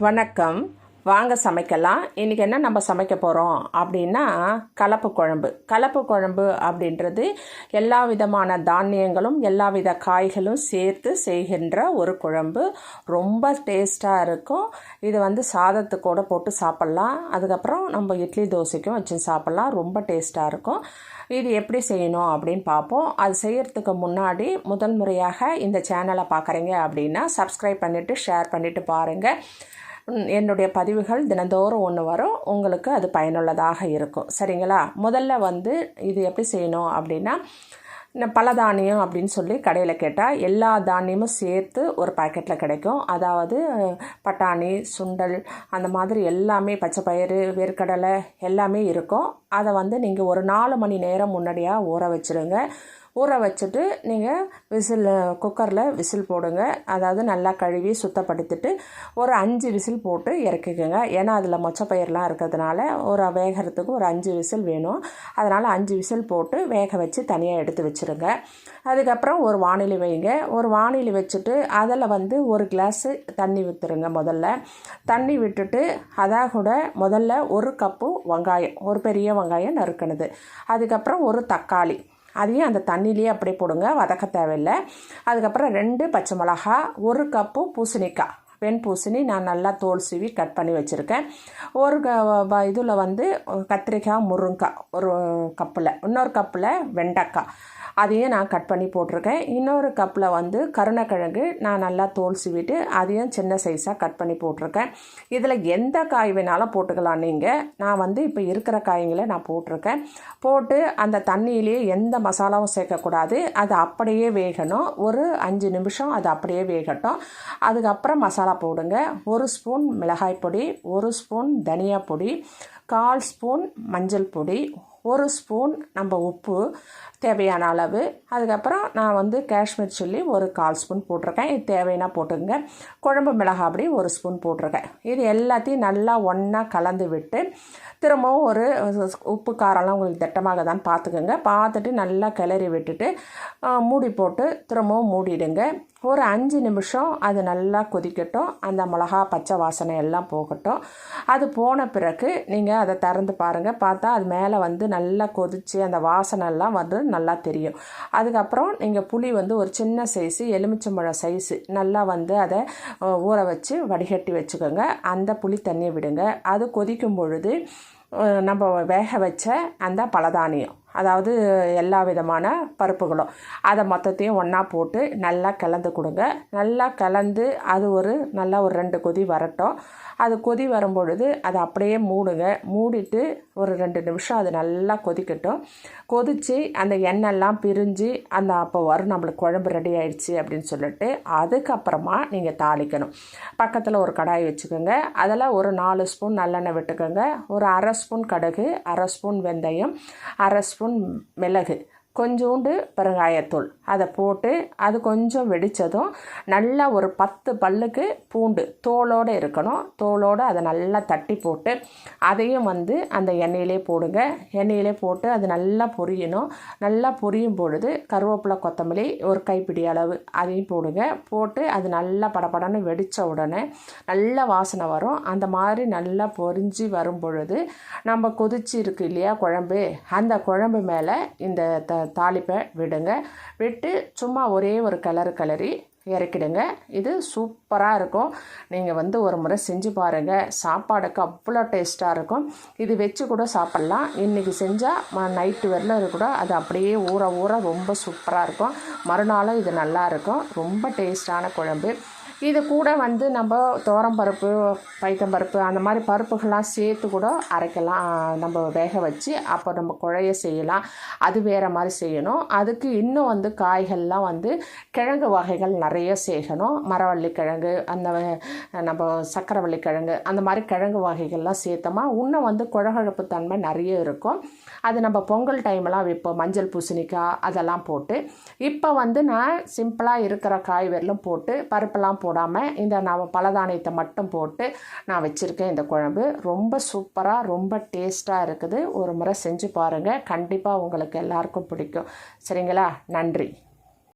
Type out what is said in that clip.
வணக்கம். வாங்க சமைக்கலாம். இன்றைக்கி என்ன நம்ம சமைக்க போகிறோம் அப்படின்னா கலப்பு குழம்பு. கலப்பு குழம்பு அப்படின்றது எல்லா விதமான தானியங்களும் எல்லா வித காய்களும் சேர்த்து செய்கின்ற ஒரு குழம்பு. ரொம்ப டேஸ்ட்டாக இருக்கும். இது சாதத்துக்கூட போட்டு சாப்பிட்லாம். அதுக்கப்புறம் நம்ம இட்லி தோசைக்கும் வச்சு சாப்பிட்லாம். ரொம்ப டேஸ்ட்டாக இருக்கும். இது எப்படி செய்யணும் அப்படின்னு பார்ப்போம். அது செய்கிறதுக்கு முன்னாடி முதல் முறையாக இந்த சேனலை பார்க்குறீங்க அப்படின்னா சப்ஸ்கிரைப் பண்ணிவிட்டு ஷேர் பண்ணிவிட்டு பாருங்கள். என்னுடைய பதிவுகள் தினந்தோறும் ஒன்று வரும். உங்களுக்கு அது பயனுள்ளதாக இருக்கும். சரிங்களா? முதல்ல இது எப்படி செய்யணும் அப்படின்னா, பல தானியம் அப்படின்னு சொல்லி கடையில் கேட்டால் எல்லா தானியமும் சேர்த்து ஒரு பாக்கெட்டில் கிடைக்கும். அதாவது பட்டாணி, சுண்டல், அந்த மாதிரி எல்லாமே, பச்சை பயிறு, வேர்க்கடலை எல்லாமே இருக்கும். அதை நீங்கள் ஒரு 4 மணி நேரம் முன்னாடியாக ஊற வச்சுருங்க. ஊற வச்சுட்டு நீங்கள் குக்கரில் விசில் போடுங்க. அதாவது நல்லா கழுவி சுத்தப்படுத்திட்டு ஒரு 5 விசில் போட்டு இறக்கிக்கோங்க. ஏன்னா அதில் மொச்சப்பயிரெலாம் இருக்கிறதுனால வேகிறதுக்கு ஒரு 5 விசில் வேணும். அதனால் 5 விசில் போட்டு வேக வச்சு தனியாக எடுத்து வச்சுருங்க. அதுக்கப்புறம் ஒரு வாணலி வைங்க. ஒரு வாணலி வச்சுட்டு அதில் ஒரு கிளாஸு தண்ணி ஊற்றுருங்க. முதல்ல தண்ணி விட்டுட்டு அதாக கூட முதல்ல 1 கப்பு வெங்காயம், ஒரு பெரிய வெங்காயம் நறுக்கினது, அதுக்கப்புறம் ஒரு தக்காளி, அதையும் அந்த தண்ணியிலே அப்படியே போடுங்க, வதக்க தேவையில்லை. அதுக்கப்புறம் 2 பச்சை மிளகா, 1 கப்பு பூசணிக்காய், வெண் பூசணி நான் நல்லா தோல் சீவி கட் பண்ணி வச்சுருக்கேன். ஒரு இதில் கத்திரிக்காய், முருங்கைக்காய் ஒரு கப்பில், இன்னொரு கப்பில் வெண்டைக்காய், அதையும் நான் கட் பண்ணி போட்டிருக்கேன். இன்னொரு கப்பில் கருணக்கிழங்கு நான் நல்லா தோல் சீவிட்டு அதையும் சின்ன சைஸாக கட் பண்ணி போட்டிருக்கேன். இதில் எந்த காய் வேணாலும் போட்டுக்கலாம் நீங்கள். நான் இப்போ இருக்கிற காய்களை நான் போட்டிருக்கேன். போட்டு அந்த தண்ணியிலே எந்த மசாலாவும் சேர்க்கக்கூடாது. அது அப்படியே வேகணும். ஒரு 5 நிமிஷம் அது அப்படியே வேகட்டும். அதுக்கப்புறம் மசாலா போடுங்க. 1 ஸ்பூன் மிளகாய் பொடி, 1 ஸ்பூன் தனியா பொடி, 1/4 ஸ்பூன் மஞ்சள் பொடி, 1 ஸ்பூன் நம்ம உப்பு தேவையான அளவு. அதுக்கப்புறம் நான் காஷ்மீர் சில்லி ஒரு 1/4 ஸ்பூன் போட்டிருக்கேன். இது தேவைன்னா போட்டுங்க. குழம்பு மிளகாய் அப்படி 1 ஸ்பூன் போட்டிருக்கேன். இது எல்லாத்தையும் நல்லா ஒன்றா கலந்து விட்டு திரும்பவும் ஒரு உப்பு காரம்லாம் உங்களுக்கு திட்டமாக தான் பார்த்துக்குங்க. பார்த்துட்டு நல்லா கிளறி விட்டுட்டு மூடி போட்டு திரும்பவும் மூடிடுங்க. ஒரு 5 நிமிஷம் அது நல்லா கொதிக்கட்டும். அந்த மிளகா பச்சை வாசனை எல்லாம் போகட்டும். அது போன பிறகு நீங்கள் அதை திறந்து பாருங்கள். பார்த்தா அது மேலே நல்லா கொதித்து அந்த வாசனைலாம் நல்லா தெரியும். அதுக்கப்புறம் நீங்கள் புளி ஒரு சின்ன சைஸு எலுமிச்சம்பழம் சைஸு நல்லா அதை ஊற வச்சு வடிகட்டி வச்சுக்கோங்க. அந்த புளி தண்ணியை விடுங்க. அது கொதிக்கும் பொழுது நம்ம வேக வச்ச அந்த பலதானியம், அதாவது எல்லா விதமான பருப்புகளும், அதை மொத்தத்தையும் ஒன்றா போட்டு நல்லா கலந்து கொடுங்க. நல்லா கலந்து அது நல்லா ஒரு 2 கொதி வரட்டும். அது கொதி வரும்பொழுது அதை அப்படியே மூடுங்க. மூடிட்டு ஒரு 2 நிமிஷம் அது நல்லா கொதிக்கட்டும். கொதித்து அந்த எண்ணெய்லாம் பிரிஞ்சு அப்போ வரும் நம்மளுக்கு குழம்பு ரெடி ஆயிடுச்சு அப்படின்னு சொல்லிட்டு அதுக்கப்புறமா நீங்கள் தாளிக்கணும். பக்கத்தில் ஒரு கடாய் வச்சுக்கோங்க. அதில் ஒரு 4 ஸ்பூன் நல்லெண்ணெய் விட்டுக்கோங்க. ஒரு 1/2 ஸ்பூன் கடுகு, 1/2 ஸ்பூன் வெந்தயம், 1/2 ஸ்பூன் மிளகு, கொஞ்சோண்டு பெருங்காயத்தூள் அதை போட்டு அது கொஞ்சம் வெடித்ததும் நல்லா ஒரு 10 பல்லுக்கு பூண்டு தோலோடு இருக்கணும். தோலோடு அதை நல்லா தட்டி போட்டு அதையும் அந்த எண்ணெயிலே போடுங்க. எண்ணெயிலே போட்டு அது நல்லா பொரியணும். நல்லா பொரியும் பொழுது கருவேப்பிலை, கொத்தமல்லி ஒரு கைப்பிடி அளவு அதையும் போடுங்க. போட்டு அது நல்லா படபடன்னு வெடித்த உடனே நல்ல வாசனை வரும். அந்த மாதிரி நல்லா பொரிஞ்சு வரும் பொழுது நம்ம கொதிச்சு இருக்கு இல்லையா குழம்பு, அந்த குழம்பு மேலே இந்த தாளிப்பை விடுங்க. விட்டு சும்மா ஒரே ஒரு கிளறி இறக்கிடுங்க. இது சூப்பராக இருக்கும். நீங்கள் ஒரு முறை செஞ்சு பாருங்கள். சாப்பாடுக்கு அவ்வளோ டேஸ்ட்டாக இருக்கும். இது வச்சு கூட சாப்பிட்லாம். இன்றைக்கி செஞ்சால் நைட்டு வரல கூட அது அப்படியே ஊற ரொம்ப சூப்பராக இருக்கும். மறுநாளும் இது நல்லாயிருக்கும். ரொம்ப டேஸ்டான குழம்பு. இது கூட நம்ம துவரம்பருப்பு, பைத்தம்பருப்பு அந்த மாதிரி பருப்புகள்லாம் சேர்த்து கூட அரைக்கலாம். நம்ம வேக வச்சு அப்போ நம்ம குழைய செய்யலாம். அது வேறு மாதிரி செய்யணும். அதுக்கு இன்னும் காய்கள்லாம் கிழங்கு வகைகள் நிறைய சேர்க்கணும். மரவள்ளி கிழங்கு, அந்த நம்ம சக்கரவள்ளி கிழங்கு, அந்த மாதிரி கிழங்கு வகைகள்லாம் சேர்த்தோமா இன்னும் குழகுழப்பு தன்மை நிறைய இருக்கும். அது நம்ம பொங்கல் டைம்லாம் வைப்போம். மஞ்சள் பூசணிக்காய் அதெல்லாம் போட்டு. இப்போ நான் சிம்பிளாக இருக்கிற காய் வெறும் போட்டு பருப்பெல்லாம் போடாமல் இந்த நான் பலதானியத்தை மட்டும் போட்டு நான் வச்சுருக்கேன். இந்த குழம்பு ரொம்ப சூப்பராக ரொம்ப டேஸ்ட்டாக இருக்குது. ஒரு முறை செஞ்சு பாருங்கள். கண்டிப்பாக உங்களுக்கு எல்லாருக்கும் பிடிக்கும். சரிங்களா? நன்றி.